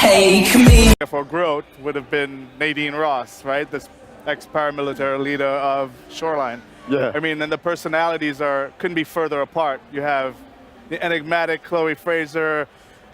take me. For growth would have been Nadine Ross, right? This ex-paramilitary leader of Shoreline. Yeah. I mean, and the personalities couldn't be further apart. You have the enigmatic Chloe Fraser,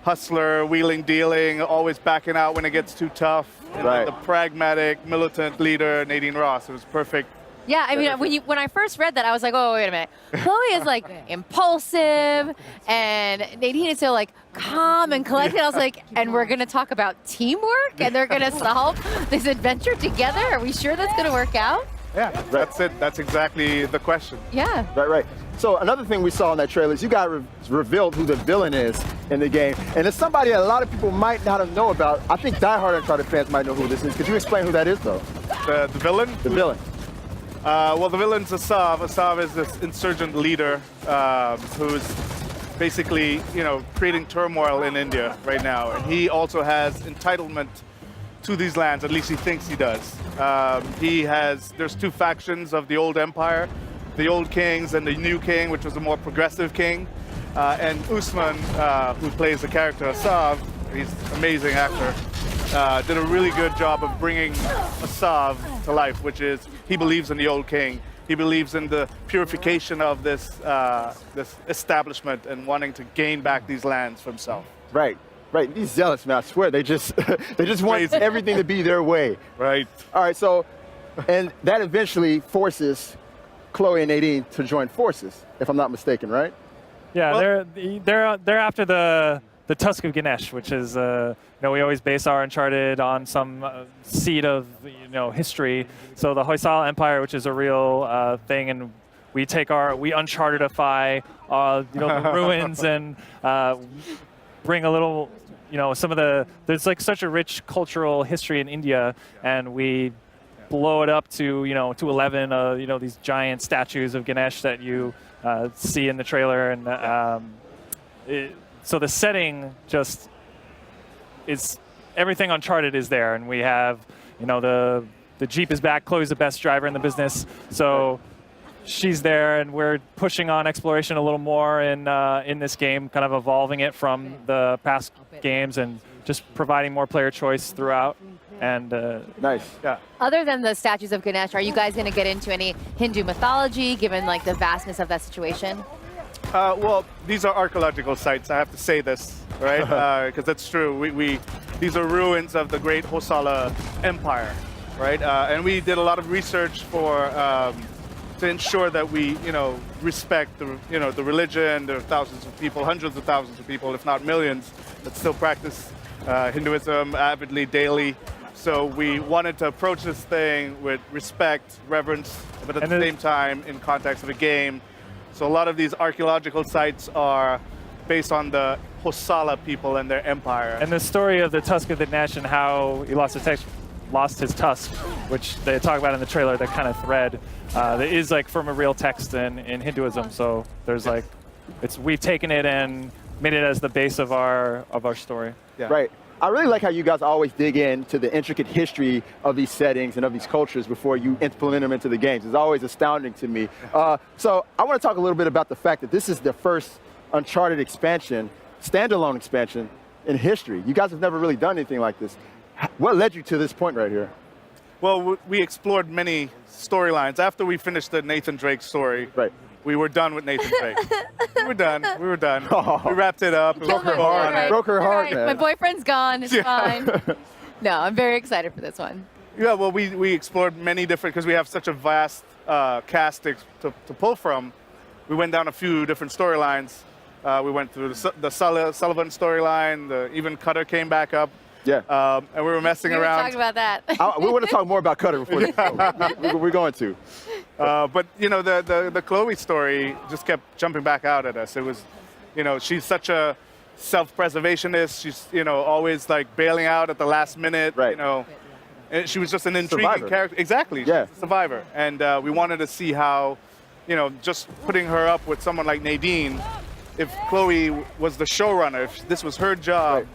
hustler, wheeling, dealing, always backing out when it gets too tough. And Right. then the pragmatic, militant leader, Nadine Ross. It was perfect. Yeah, I mean, when I first read that, I was like, oh, wait a minute. Chloe is like impulsive, and Nadine is so like calm and collected. I was like, and we're gonna talk about teamwork, and they're gonna solve this adventure together. Are we sure that's gonna work out? Yeah, that's it. That's exactly the question. Yeah. Right. So another thing we saw in that trailer is you got revealed who the villain is in the game. And it's somebody that a lot of people might not have know about. I think diehard Uncharted fans might know who this is. Could you explain who that is, though? The villain? The villain. Well, the villain's Asav. Asav is this insurgent leader who's basically, creating turmoil in India right now. And he also has entitlement to these lands, at least he thinks he does. There's two factions of the old empire, the old kings and the new king, which was a more progressive king. And Usman, who plays the character Asav, he's an amazing actor, did a really good job of bringing Asav to life, which is he believes in the old king. He believes in the purification of this establishment and wanting to gain back these lands for himself. Right. These zealots, man, I swear, they just want everything to be their way. Right. All right, so, and that eventually forces Chloe and Nadine to join forces, if I'm not mistaken, right? Yeah, they're after the Tusk of Ganesh, which is we always base our Uncharted on some seed of history. So the Hoysala Empire, which is a real thing, and we Unchartedify the ruins and bring a little there's like such a rich cultural history in India, and we blow it up to 11 these giant statues of Ganesh that you see in the trailer, and so the setting just is everything Uncharted is there, and we have the Jeep is back. Chloe's the best driver in the business, so she's there, and we're pushing on exploration a little more in this game, kind of evolving it from the past games and just providing more player choice throughout. And nice. Yeah. Other than the statues of Ganesh, are you guys going to get into any Hindu mythology, given like the vastness of that situation? Well, these are archaeological sites. I have to say this, right? Because that's true. These are ruins of the great Hoysala Empire, right? And we did a lot of research to ensure that we, respect the religion. There are thousands of people, hundreds of thousands of people, if not millions, that still practice Hinduism avidly daily. So we wanted to approach this thing with respect, reverence, but at the same time in context of a game. So a lot of these archaeological sites are based on the Hoysala people and their empire. And the story of the Tusk of Ganesh and how he lost his tusk, which they talk about in the trailer, that kind of thread, that is like from a real text in Hinduism. So there's we've taken it and made it as the base of our story. Yeah. Right. I really like how you guys always dig into the intricate history of these settings and of these cultures before you implement them into the games. It's always astounding to me. So I want to talk a little bit about the fact that this is the first Uncharted expansion, standalone expansion in history. You guys have never really done anything like this. What led you to this point right here? Well, we explored many storylines. After we finished the Nathan Drake story, right. We were done with Nathan Drake. We were done. Oh. We wrapped it up. Broke her heart, man. My boyfriend's gone. It's fine. No, I'm very excited for this one. Yeah, well, we explored many different, because we have such a vast cast to pull from. We went down a few different storylines. We went through the Sullivan storyline. Even Cutter came back up. Yeah. And we were messing around. We were talking about that. We want to talk more about Cutter before this show. We're going to. But, the Chloe story just kept jumping back out at us. It was, she's such a self-preservationist. She's, always like bailing out at the last minute, right. And she was just an intriguing character. Exactly. Yeah. She's a survivor. And we wanted to see how, just putting her up with someone like Nadine, if Chloe was the showrunner, if this was her job, right.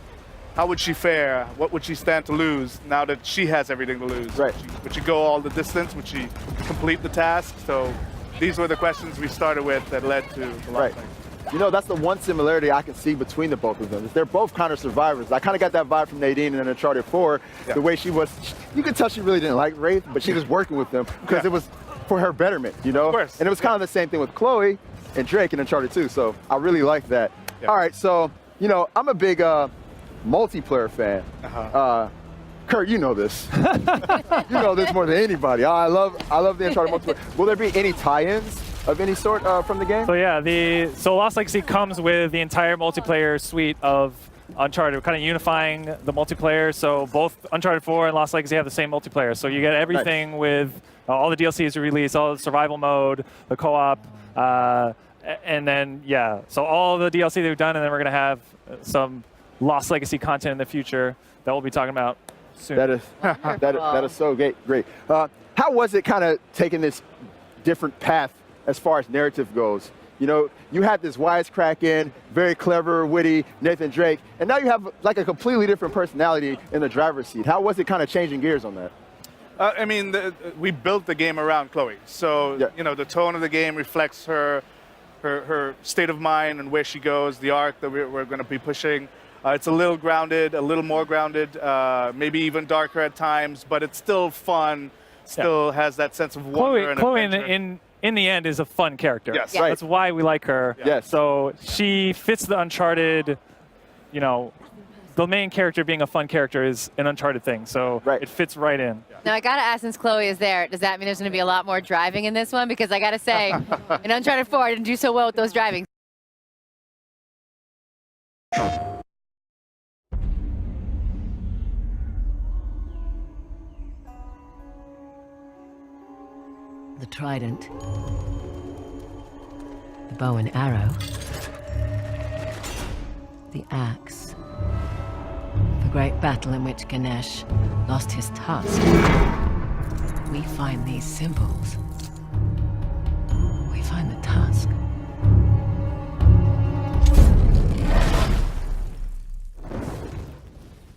How would she fare? What would she stand to lose now that she has everything to lose? Right. Would she go all the distance? Would she complete the task? So these were the questions we started with that led to the last thing. you know, that's the one similarity I can see between the both of them. Is they're both kind of survivors. I kind of got that vibe from Nadine in Uncharted 4, the way she was. You could tell she really didn't like Wraith, but she was working with them because it was for her betterment, you know? Of course. And it was kind of the same thing with Chloe and Drake in Uncharted 2, so I really like that. Yeah. All right, so, you know, I'm a big multiplayer fan. Kurt, you know this. You know this more than anybody. I love the Uncharted multiplayer. Will there be any tie-ins of any sort from the game? So yeah, so Lost Legacy comes with the entire multiplayer suite of Uncharted, kind of unifying the multiplayer. So both Uncharted 4 and Lost Legacy have the same multiplayer. So you get everything with all the DLCs released, all the survival mode, the co-op, and then so all the DLC they've done, and then we're gonna have some Lost Legacy content in the future that we'll be talking about soon. That is so great. How was it kind of taking this different path as far as narrative goes? You know, you had this wisecracking, very clever, witty Nathan Drake, and now you have like a completely different personality in the driver's seat. How was it kind of changing gears on that? I mean, we built the game around Chloe, so you know the tone of the game reflects her state of mind and where she goes, the arc that we're going to be pushing. It's a little grounded, a little more grounded, maybe even darker at times, but it's still fun. Still has that sense of wonder and Chloe adventure. in the end is a fun character. Yes. Right. That's why we like her. Yes. So she fits the Uncharted, you know, the main character being a fun character is an Uncharted thing. So it fits right in. Now I gotta ask, since Chloe is there, does that mean there's gonna be a lot more driving in this one? Because I gotta say, in Uncharted 4, I didn't do so well with those driving. The trident, the bow and arrow, the axe, the great battle in which Ganesh lost his tusk. We find these symbols. We find the tusk.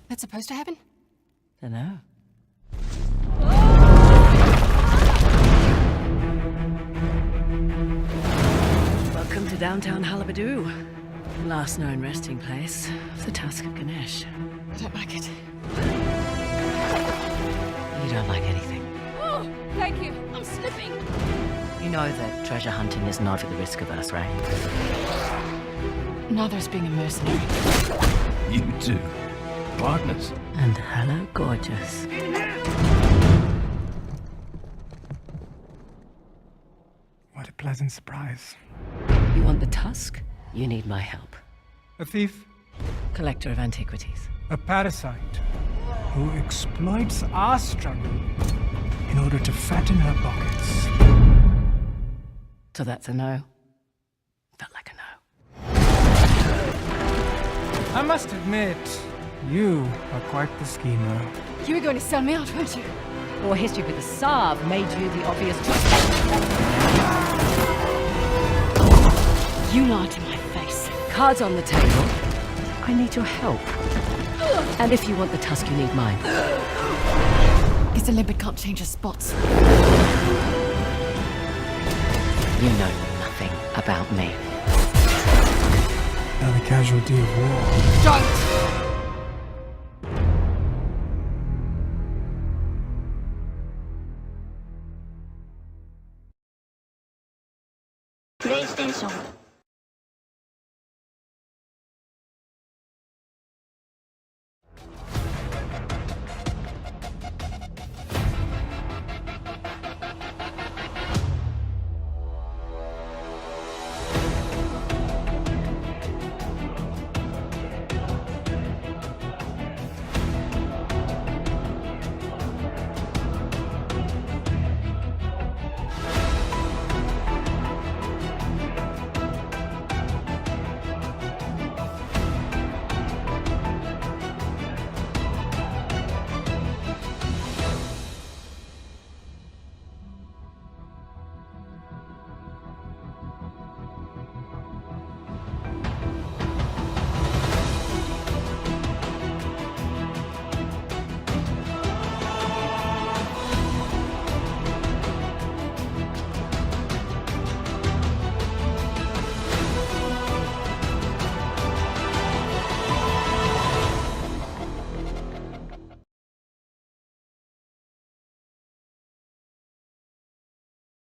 That's supposed to happen? Dunno. Welcome to downtown Halabadu. Last known resting place of the Tusk of Ganesh. I don't like it. You don't like anything. Oh, thank you. I'm slipping. You know that treasure hunting is not at the risk of us, right? Neither is being a mercenary. You two. Partners. And hello, gorgeous. What a pleasant surprise. You want the tusk? You need my help. A thief, Collector of antiquities. a parasite, who exploits our struggle in order to fatten her pockets. So that's a no. Felt like a no. I must admit, you are quite the schemer. You were going to sell me out, weren't you? Your history with the Sav made you the obvious choice. You lied to my face. Cards on the table. I need your help. And if you want the tusk, you need mine. Guess a limpet can't change his spots. You know nothing about me. Now the casualty of war. Don't!